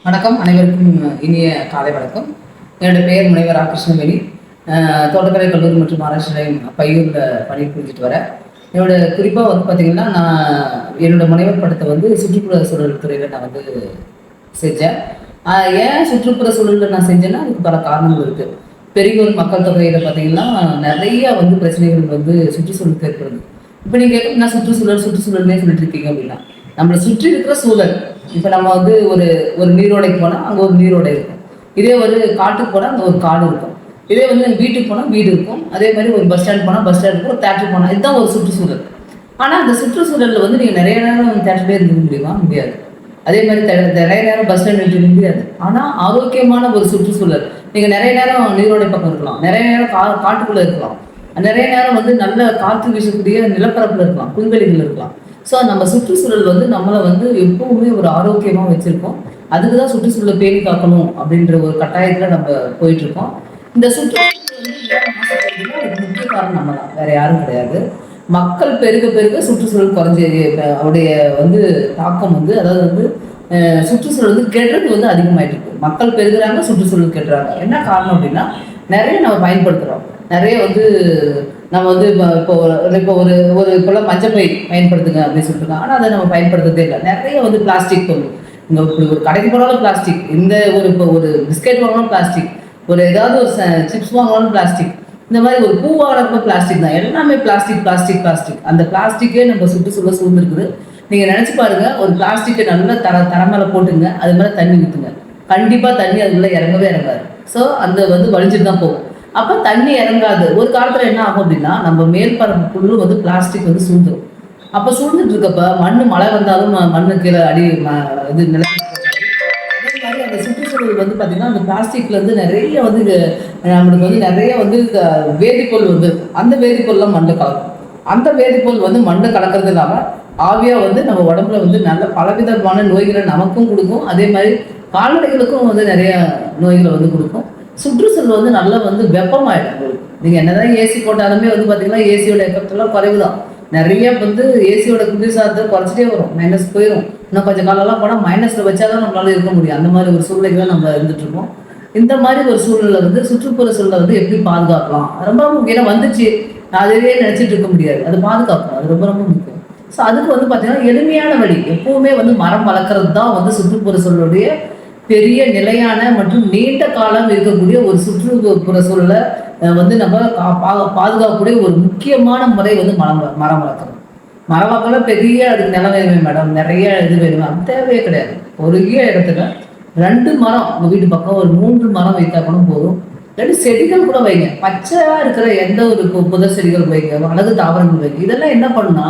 வணக்கம். அனைவருக்கும் இனிய காலை வணக்கம். என்னோட பெயர் முனைவர் கிருஷ்ணவேணி. தோட்டக்கலை கல்லூரி மற்றும் ஆராய்ச்சி நிலையம் பையூரில் பணி புரிஞ்சுட்டு வரேன். என்னோட குறிப்பாக வந்து பார்த்திங்கன்னா, நான் என்னோட முனைவர் படத்தை வந்து சுற்றுப்புற சூழல் துறையில் நான் வந்து செஞ்சேன். ஏன் சுற்றுப்புற சூழலில் நான் செஞ்சேன்னா, அதுக்கு பல காரணங்கள் இருக்குது. பெரியோர் மக்கள் தொகையில் பார்த்திங்கன்னா நிறைய வந்து பிரச்சனைகள் வந்து சுற்றுச்சூழலுக்கு ஏற்படுது. இப்போ நீங்கள் கேட்கணும்னா சுற்றுச்சூழல்னே சொல்லிட்டு இருக்கீங்க அப்படின்னா, நம்மளை சுற்றி இருக்கிற சூழல். இப்போ நம்ம வந்து ஒரு ஒரு நீரோடைக்கு போனால் அங்கே ஒரு நீரோடை இருக்கும். இதே ஒரு காட்டுக்கு போனால் அங்கே ஒரு காடு இருக்கும். இதே வந்து வீட்டுக்கு போனால் வீடு இருக்கும். அதே மாதிரி ஒரு பஸ் ஸ்டாண்ட் போனால் பஸ் ஸ்டாண்ட் இருக்கும். ஒரு தேட்டருக்கு போனால் இதுதான் ஒரு சுற்றுச்சூழல். ஆனால் அந்த சுற்றுச்சூழலில் வந்து நீங்கள் நிறைய நேரம் தேட்டர்லேயே இருந்துக்க முடியுமா? முடியாது. அதே மாதிரி நிறைய நேரம் பஸ் ஸ்டாண்ட் இருக்க முடியாது. ஆனால் ஆரோக்கியமான ஒரு சுற்றுச்சூழல். நீங்கள் நிறைய நேரம் நீரோடை பக்கம் இருக்கலாம், நிறைய நேரம் காட்டுக்குள்ளே இருக்கலாம், நிறைய நேரம் வந்து நல்ல காற்று வீசக்கூடிய நிலப்பரப்பில் இருக்கலாம், புல்வெளிகள் இருக்கலாம். ஸோ நம்ம சுற்றுச்சூழல் வந்து நம்மளை வந்து எப்பவுமே ஒரு ஆரோக்கியமாக வச்சுருக்கோம். அதுக்கு தான் சுற்றுச்சூழலை பேணி காக்கணும் அப்படின்ற ஒரு கட்டாயத்தில் நம்ம போயிட்டுருக்கோம். இந்த சுற்றுச்சூழல் அதுக்கு முக்கிய காரணம் நம்ம தான், வேற யாரும் கிடையாது. மக்கள் பெருக பெருக சுற்றுச்சூழல் குறைஞ்சி அவருடைய வந்து தாக்கம் வந்து, அதாவது வந்து சுற்றுச்சூழல் வந்து கெடுறது வந்து அதிகமாயிட்டு இருக்கு. மக்கள் பெருகிறாங்க, சுற்றுச்சூழல் கெடுறாங்க. என்ன காரணம் அப்படின்னா, நிறைய நம்ம பயன்படுத்துகிறோம். நிறைய வந்து நம்ம வந்து இப்போ ஒரு ஒரு இப்போல்லாம் மஞ்சப்பை பயன்படுத்துங்க அப்படின்னு சொல்லிட்டுருக்காங்க. ஆனால் அதை நம்ம பயன்படுத்துறதே இல்லை. நிறைய வந்து பிளாஸ்டிக் பொருள். இங்கே இப்படி ஒரு கடைக்கு போனாலும் பிளாஸ்டிக், இந்த ஒரு இப்போ ஒரு பிஸ்கெட் வாங்கினாலும் பிளாஸ்டிக், ஒரு ஏதாவது ஒரு சிப்ஸ் வாங்கினாலும் பிளாஸ்டிக், இந்த மாதிரி ஒரு பூ வாங்கினா பிளாஸ்டிக் தான். எல்லாமே பிளாஸ்டிக் பிளாஸ்டிக் பிளாஸ்டிக். அந்த பிளாஸ்டிக்கே நம்ம சுற்றுச்சூழல் சூழ்ந்துருக்குது. நீங்கள் நினச்சி பாருங்க, ஒரு பிளாஸ்டிக்கை நல்லா தர மேலே போட்டுங்க, அது மேலே தண்ணி ஊற்றுங்க, கண்டிப்பாக தண்ணி அதுக்குள்ளே இறங்கவே இறங்காது. ஸோ அந்த வந்து வலிஞ்சிட்டு தான் போகும். அப்போ தண்ணி இறங்காது. ஒரு காலத்தில் என்ன ஆகும் அப்படின்னா, நம்ம மேற்பரப்பு புல்லு வந்து பிளாஸ்டிக் வந்து சூழ்ந்துடும். அப்போ சூழ்ந்துட்டு இருக்கப்ப மழை வந்தாலும் மண்ணு கீழே இது நிலத்துக்கு போகாது. அதே மாதிரி அந்த சுற்றுச்சூழல் வந்து பார்த்தீங்கன்னா, அந்த பிளாஸ்டிக்ல இருந்து நிறைய வந்து நம்மளுக்கு வந்து நிறைய வந்து வேதிப்பொருள் வந்து, அந்த வேதிப்பொருள்லாம் மண்ணில் கலக்கும். அந்த வேதிப்பொருள் வந்து மண்ணில் கலக்கிறது இல்லாமல் ஆவியா வந்து நம்ம உடம்புல வந்து நல்ல பலவிதமான நோய்களை நமக்கும் கொடுக்கும். அதே மாதிரி கால்நடைகளுக்கும் வந்து நிறைய நோய்களை வந்து கொடுக்கும். சுற்றுச்சூழல் வந்து நல்லா வந்து வெப்பமாயிடும் உங்களுக்கு. நீங்கள் என்னதான் ஏசி போட்டாலுமே வந்து பார்த்தீங்கன்னா, ஏசியோட எஃபெக்ட் எல்லாம் குறைவு தான். நிறைய வந்து ஏசியோட குளிர்சாதத்தை குறைச்சிட்டே வரும், மைனஸ் போயிடும். இன்னும் கொஞ்சம் காலம்லாம் போனால் மைனஸில் வச்சாதான் நம்மளால இருக்க முடியும். அந்த மாதிரி ஒரு சூழ்நிலை தான் நம்ம இருந்துட்டு இருக்கோம். இந்த மாதிரி ஒரு சூழலில் வந்து சுற்றுப்புற சூழலை வந்து எப்படி பாதுகாக்கலாம், ரொம்ப முக்கியம். வந்துச்சு அதையே நினச்சிட்டு இருக்க முடியாது, அது பாதுகாக்கணும், அது ரொம்ப ரொம்ப முக்கியம். ஸோ அதுக்கு வந்து பார்த்தீங்கன்னா எளிமையான வழி, எப்பவுமே வந்து மரம் வளர்க்குறது தான் வந்து சுற்றுப்புற சூழலுடைய பெரிய நிலையான மற்றும் நீண்ட காலம் இருக்கக்கூடிய ஒரு சுற்றுப்புற சூழலை வந்து நம்ம பாதுகாக்கக்கூடிய ஒரு முக்கியமான முறை வந்து மரம் வளர்க்கணும். மரம் வளர்க்கல பெரிய அதுக்கு நிலம் வேணுமே மேடம், நிறைய இது வேணுமே, அது தேவையே கிடையாது. குறுகிய இடத்துல 2 மரம், உங்கள் வீட்டு பக்கம் ஒரு 3 மரம் வைத்தா கூட போதும். 2 செடிகள் கூட வைங்க, பச்சையா இருக்கிற எந்த ஒரு புத செடிகள் வைங்க, அழகு தாவரங்கள் வைங்க. இதெல்லாம் என்ன பண்ணுன்னா,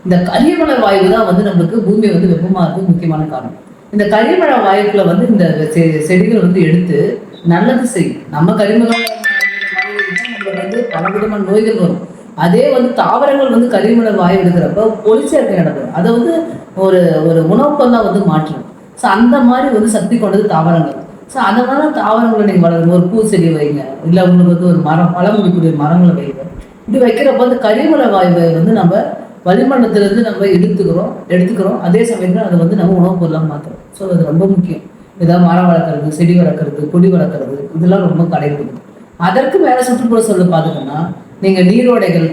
இந்த கரியமலை வாயு தான் வந்து நம்மளுக்கு பூமி வந்து வெப்பமா இருக்கு முக்கியமான காரணம். இந்த கரிமலை வாயுக்களை வந்து இந்த செடிகள் வந்து எடுத்து நல்லது செய்யும். நம்ம கரிமலை நம்மளுக்கு வந்து பலவிதமான நோய்கள் வரும். அதே வந்து தாவரங்கள் வந்து கரிமலை வாயு எடுக்கிறப்ப பொலிச்சேர்க்கை நடக்கும். அதை வந்து ஒரு ஒரு உணவுப்பொருளாக வந்து மாற்றும். ஸோ அந்த மாதிரி வந்து சக்தி கொண்டது தாவரங்கள். ஸோ அதனால தாவரங்களை நீங்கள் வளருங்க, ஒரு பூச்செடி வைங்க, இல்லை உங்களுக்கு வந்து ஒரு மரம், பழம் முடிக்கூடிய மரங்களை வைங்க. இப்படி வைக்கிறப்ப அந்த கரிமலை வாயுவை வந்து நம்ம வளிமண்டலத்திலிருந்து நம்ம எடுத்துக்கிறோம். அதே சமயத்தில் அதை வந்து நம்ம உணவுப் பொருளாக மாற்றுறோம். ஸோ அது ரொம்ப முக்கியம். ஏதாவது மரம் வளர்க்குறது, செடி வளர்க்குறது, கொடி வளர்க்குறது, இதெல்லாம் ரொம்ப கடைபிடிக்கும். அதற்கு மேலே சுற்றுப்புற சூழலை பார்த்துக்கணும்னா, நீங்கள் நீரோடைகள்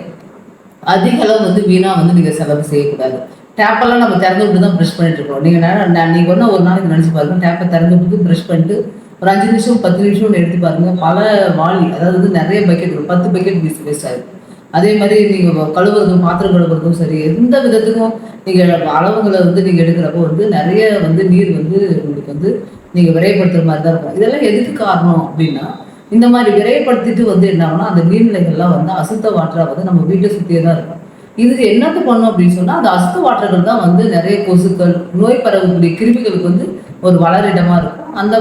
அதிக அளவு வந்து வீணாக வந்து நீங்கள் செலவு செய்யக்கூடாது. டேப்பெல்லாம் நம்ம திறந்து விட்டு தான் ப்ரெஷ் பண்ணிட்டு இருக்கோம். நீங்கள் ஒன்றா ஒரு நாளைக்கு நினச்சி பாருங்க, டேப்பை திறந்து விட்டு ப்ரெஷ் பண்ணிட்டு ஒரு 5 நிமிஷம் 10 நிமிஷம் எடுத்து பாருங்க, பல வாளி, அதாவது வந்து நிறைய பக்கெட், 10 பக்கெட் வேஸ்ட் ஆகிடும். அதே மாதிரி நீங்கள் கழுவுறதும் பாத்திரம் கழுவுறதும் சரி, எந்த விதத்துக்கும் நீங்கள் அளவுகளை வந்து நீங்கள் எடுக்கிறப்போ வந்து நிறைய வந்து நீர் வந்து உங்களுக்கு வந்து நீங்கள் விரைவுபடுத்துகிற மாதிரி தான் இருக்கும். இதெல்லாம் எதுக்கு காரணம் அப்படின்னா, இந்த மாதிரி விரைவுபடுத்திட்டு வந்து என்ன ஆகும்னா, அந்த நீர்நிலைகள்லாம் வந்து அசுத்த வாட்டராக வந்து நம்ம வீட்டை சுற்றியே தான் இருக்கும். இதுக்கு என்னத்து பண்ணும் அப்படின்னு சொன்னால், அந்த அசுத்த வாட்டர்கள் தான் வந்து நிறைய கொசுக்கள், நோய் பரவக்கூடிய கிருமிகளுக்கு வந்து ஒரு வளரிடமாக இருக்கும். அந்த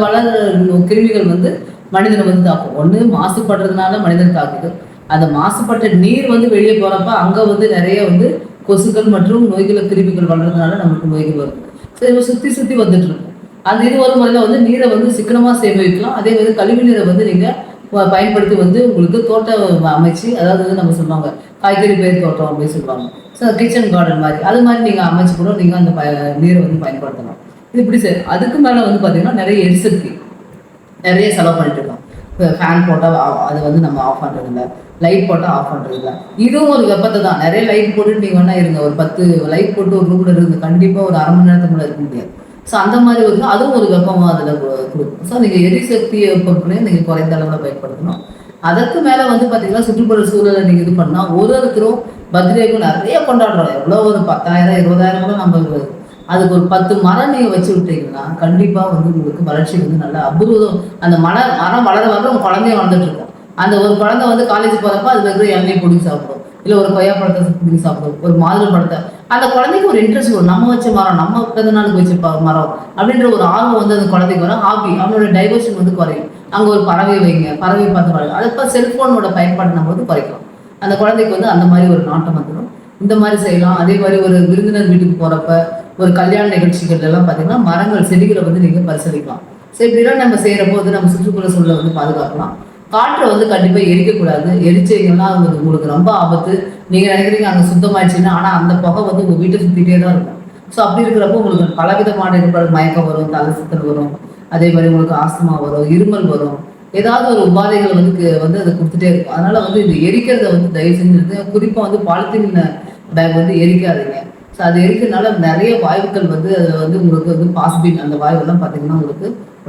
கிருமிகள் வந்து மனிதனை வந்து தாக்கும். ஒன்று மாசுபடுறதுனால மனிதன் தாக்குது. அந்த மாசுபட்ட நீர் வந்து வெளியே போகிறப்ப அங்கே வந்து நிறைய வந்து கொசுக்கள் மற்றும் நோய்களை கிருமிகள் வளர்றதுனால நமக்கு நோய்கள் வருது. ஸோ இவங்க சுற்றி வந்துட்டு இருக்கும். அந்த இது ஒரு முறையில் வந்து நீரை வந்து சிக்கனமாக சேமிக்கலாம். அதே மாதிரி கழிவு நீரை வந்து நீங்கள் பயன்படுத்தி வந்து உங்களுக்கு தோட்டம் அமைச்சு, அதாவது வந்து நம்ம சொல்லுவாங்க காய்கறி பயிர் தோட்டம் அப்படின்னு சொல்லுவாங்க. ஸோ கிச்சன் கார்டன் மாதிரி, அது மாதிரி நீங்கள் அமைச்சு கூட நீங்கள் அந்த நீரை வந்து பயன்படுத்தலாம். இது இப்படி சரி. அதுக்கு மேலே வந்து பார்த்தீங்கன்னா நிறைய எரிசக்தி நிறைய செலவு பண்ணிட்டு இருக்கோம். இப்போ ஃபேன் போட்டால் அது வந்து நம்ம ஆஃப் பண்ணுறது இல்லை, லைட் போட்டால் ஆஃப் பண்ணுறது இல்லை. இதுவும் ஒரு வெப்பத்தை தான். நிறைய லைட் போட்டு நீங்கள் வேணா இருங்க, ஒரு 10 லைட் போட்டு ஒரு ரூமில் இருக்குது, கண்டிப்பாக ஒரு அரை மணி நேரத்துக்கு மேலே இருக்க முடியாது. ஸோ அந்த மாதிரி ஒரு அதுவும் ஒரு வெப்பமாக அதில் கொடுக்கும். ஸோ நீங்கள் எரிசக்தியை பொருட்களையும் நீங்கள் குறைந்த அளவில் பயன்படுத்தணும். அதற்கு மேலே வந்து பார்த்தீங்கன்னா சுற்றுப்புற சூழலை நீங்கள் இது பண்ணால் ஒருத்தரும் பர்த்டேக்கும் நிறைய கொண்டாடுறோம். எவ்வளோ ஒரு 10,000 20,000 கூட நம்ம அதுக்கு ஒரு 10 மரம் நீங்கள் வச்சு விட்டீங்கன்னா கண்டிப்பாக வந்து உங்களுக்கு வளர்ச்சி வந்து நல்லா அபூர்வம். அந்த மரம் வளர வளர உங்கள் குழந்தைய வளர்ந்துட்டு இருக்கும். அந்த ஒரு குழந்தை வந்து காலேஜ் போகிறப்ப அதில் இருக்கிற இளநீ பிடிங்கி சாப்பிடும், இல்லை ஒரு கொய்யா பழத்தை பிடிங்கி சாப்பிடும், ஒரு மாதுளை பழத்தை. அந்த குழந்தைக்கு ஒரு இன்ட்ரெஸ்ட் வரும், நம்ம வச்ச மரம், நம்ம பிறந்த நாளுக்கு வச்ச மரம் அப்படின்ற ஒரு ஆர்வம் வந்து அந்த குழந்தைக்கு வரும். ஹாபி, அவனோட டைவர்ஷன் வந்து குறையும். அங்கே ஒரு பறவை வைங்க, பறவை பார்த்து வளரும். அதுப்போ செல்ஃபோனோட பயன்பாடு நம்ம வந்து குறைக்கலாம். அந்த குழந்தைக்கு வந்து அந்த மாதிரி ஒரு நாட்டம் வந்துடும். இந்த மாதிரி செய்யலாம். அதே மாதிரி ஒரு விருந்தினர் வீட்டுக்கு போகிறப்ப, ஒரு கல்யாண நிகழ்ச்சிகள் எல்லாம் பார்த்தீங்கன்னா மரங்கள் செடிகளை வந்து நீங்கள் பரிசீலிக்கலாம். ஸோ இப்படிலாம் நம்ம செய்கிறப்போ வந்து நம்ம சுற்றுப்புற சூழலை வந்து பாதுகாக்கலாம். காற்றை வந்து கண்டிப்பாக எரிக்கக்கூடாது. எரிச்சிங்கன்னா அது உங்களுக்கு ரொம்ப ஆபத்து. நீங்கள் நினைக்கிறீங்க அங்கே சுத்தமாயிடுச்சுன்னா, ஆனால் அந்த புகை வந்து உங்கள் வீட்டை சுற்றிட்டே தான் இருக்கும். ஸோ அப்படி இருக்கிறப்போ உங்களுக்கு பலவிதமான மயக்கம் வரும், தலை சுத்தல் வரும், அதே மாதிரி உங்களுக்கு ஆஸ்துமா வரும், இருமல் வரும், ஏதாவது ஒரு உபாதைகள் வந்து அதை கொடுத்துட்டே இருக்கும். அதனால வந்து இது எரிக்கிறத வந்து தயவு செஞ்சு குறிப்பாக வந்து பாலித்தீன் பேக் வந்து எரிக்காதீங்க. ஸோ அது எரிக்கிறதுனால நிறைய வாயுக்கள் வந்து அதில் வந்து உங்களுக்கு வந்து பாசிபின் அந்த வாயுவெல்லாம் பார்த்தீங்கன்னா உங்களுக்கு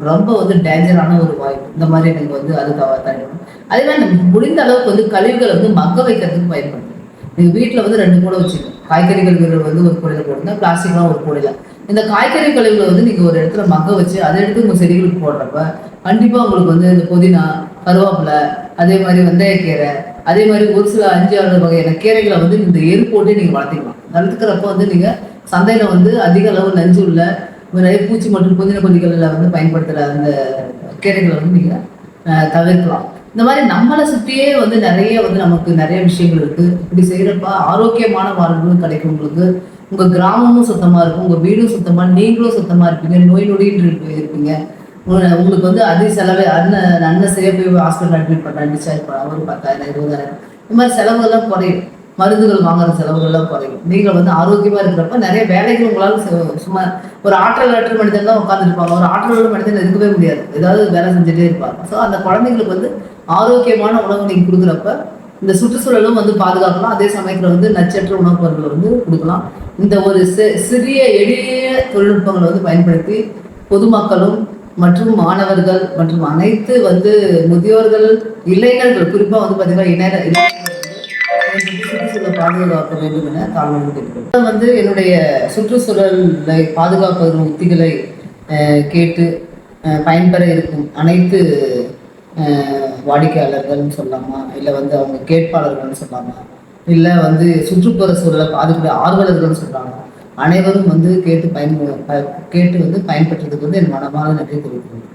ரொம்ப வந்து டேஞ்சரான ஒரு வாயு. இந்த மாதிரி எனக்கு வந்து அது தனிப்படும். அதே மாதிரி நம்ம முடிந்த அளவுக்கு வந்து கழிவுகளை வந்து மக்க வைக்கிறதுக்கு பயன்படுத்தும். நீங்கள் வீட்டில் வந்து 2 கூடை வச்சுக்கணும். காய்கறி கழிவுகள் வந்து ஒரு கூடையில் போடுங்க, பிளாஸ்டிக்லாம் ஒரு கூடையில். இந்த காய்கறி கழிவுகளை வந்து நீங்கள் ஒரு இடத்துல மக்க வச்சு அதை எடுத்து உங்கள் செடிகளுக்கு போடுறப்ப கண்டிப்பாக உங்களுக்கு வந்து இந்த புதினா, கருவேப்பிலை, அதே மாதிரி வெந்தயக்கீரை, அதே மாதிரி ஒரு சில 5-6 வகையான கீரைகளை வந்து இந்த எரு போட்டு நீங்கள் வளர்த்திக்கலாம். வளர்த்துக்கிறப்ப வந்து நீங்கள் சந்தையில் வந்து அதிக அளவு நஞ்சு உள்ள நிறைய பூச்சி மற்றும் புதின கொல்லிகளில் வந்து பயன்படுத்துகிற அந்த கீரைகளை வந்து நீங்கள் தவிர்க்கலாம். இந்த மாதிரி நம்மளை சுற்றியே வந்து நிறைய வந்து நமக்கு நிறைய விஷயங்கள் இருக்குது. இப்படி செய்கிறப்ப ஆரோக்கியமான வாழ்வு கிடைக்கும். உங்களுக்கு உங்கள் கிராமமும் சுத்தமாக இருக்கும், உங்கள் வீடும் சுத்தமாக, நீங்களும் சுத்தமாக இருப்பீங்க, நோய் நொடின்னு இருப்பீங்க. உங்களுக்கு வந்து அதிக செலவு அன்னசரியாக போய் ஹாஸ்பிட்டல் அட்மிட் பண்ணுறேன், டிஸ்சார்ஜ் பண்ண ஒரு 10,000 20,000 இந்த மாதிரி செலவுகள்லாம் குறையும். மருந்துகள் வாங்குற செலவுகள்லாம் குறையும். நீங்கள் வந்து ஆரோக்கியமாக இருக்கிறப்ப நிறைய வேலைகள் உங்களால் சும்மா ஒரு ஆற்றல் மனிதன் தான் உட்காந்துருப்பாங்க. ஒரு ஆற்றல் மனிதன் இருக்கவே முடியாது, ஏதாவது வேலை செஞ்சுட்டே இருப்பாங்க. ஸோ அந்த குழந்தைங்களுக்கு வந்து ஆரோக்கியமான உணவு நீங்கள் கொடுக்குறப்ப இந்த சுற்றுச்சூழலும் வந்து பாதுகாக்கலாம். அதே சமயத்தில் வந்து நச்சற்ற உணவுப் பொருட்களை வந்து கொடுக்கலாம். இந்த ஒரு சிறிய எளிய தொழில்நுட்பங்களை வந்து பயன்படுத்தி பொதுமக்களும் மற்றும் மாணவர்கள் மற்றும் அனைத்து வந்து முதியோர்கள், இளைஞர்கள், குறிப்பாக வந்து பார்த்தீங்கன்னா சுற்றுச்சூழலை பாதுகாக்க வேண்டும் என தாழ்வு கேட்டுக்கொள்கிறேன். வந்து என்னுடைய சுற்றுச்சூழலை பாதுகாப்பதன் உத்திகளை கேட்டு பயன்பெற இருக்கும் அனைத்து வாடிக்கையாளர்கள்னு சொல்லலாமா, இல்லை வந்து அவங்க கேட்பாளர்கள்னு சொல்லலாமா, இல்லை வந்து சுற்றுப்புற சூழலை பாதுகாக்க ஆர்வலர்கள்னு சொல்கிறாங்க, அனைவரும் வந்து கேட்டு வந்து பயன்பெற்றதுக்கு வந்து என் மனமான நன்றி தெரிவிக்கிறேன்.